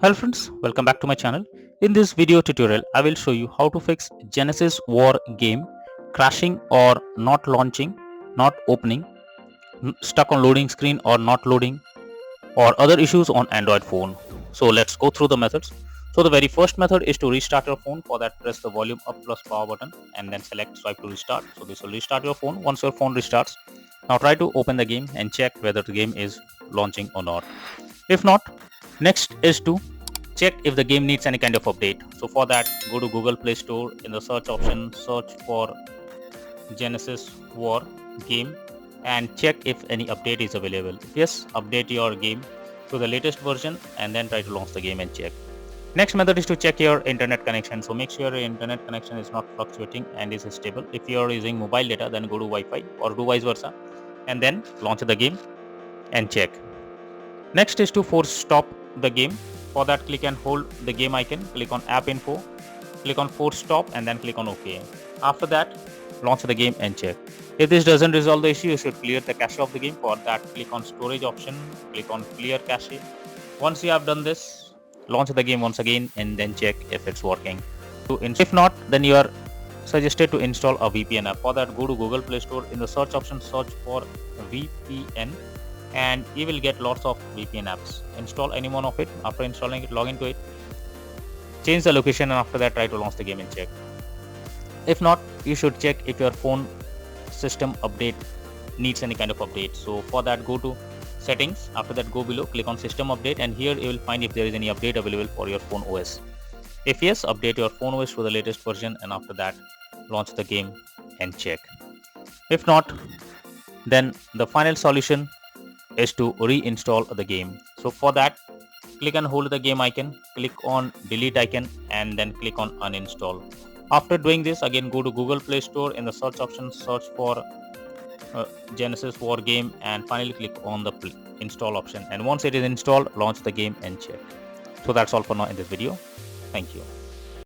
Hello friends, welcome back to my channel. In this video tutorial, I will show you how to fix Genesis War game crashing or not launching, not opening, stuck on loading screen or not loading, or other issues on Android phone. So let's go through the methods. So the very first method is to restart your phone. For that, press the volume up plus power button and then select swipe to restart. So this will restart your phone. Once your phone restarts, now try to open the game and check whether the game is launching or not. If not, next is to check if the game needs any kind of update. So for that, go to Google Play Store. In the search option, search for Genesis War game and check if any update is available. If yes, update your game to the latest version and then try to launch the game and check. Next method is to check your internet connection. So make sure your internet connection is not fluctuating and is stable. If you are using mobile data, then go to Wi-Fi or do vice versa and then launch the game and check. Next is to force stop the game. For that, click and hold the game icon, click on app info, click on force stop and then click on OK. After that, launch the game and check. If this doesn't resolve the issue, you should clear the cache of the game. For that, click on storage option, click on clear cache. Once you have done this, launch the game once again and then check if it's working. If not, then you are suggested to install a VPN app. For that, go to Google Play Store. In the search option, search for VPN and you will get lots of VPN apps. Install any one of it. After installing it, log into it, change the location, and after that try to launch the game and check. If not, you should check if your phone system update needs any kind of update. So for that, go to settings. After that, go below, click on system update, and here you will find if there is any update available for your phone OS. If yes, update your phone OS to the latest version, and after that launch the game and check. If not, then the final solution is to reinstall the game. So for that, click and hold the game icon, click on delete icon and then click on uninstall. After doing this, again go to Google Play Store. In the search option, search for Genesis War game and finally click on the install option, and once it is installed, launch the game and check. So that's all for now in this video. Thank you.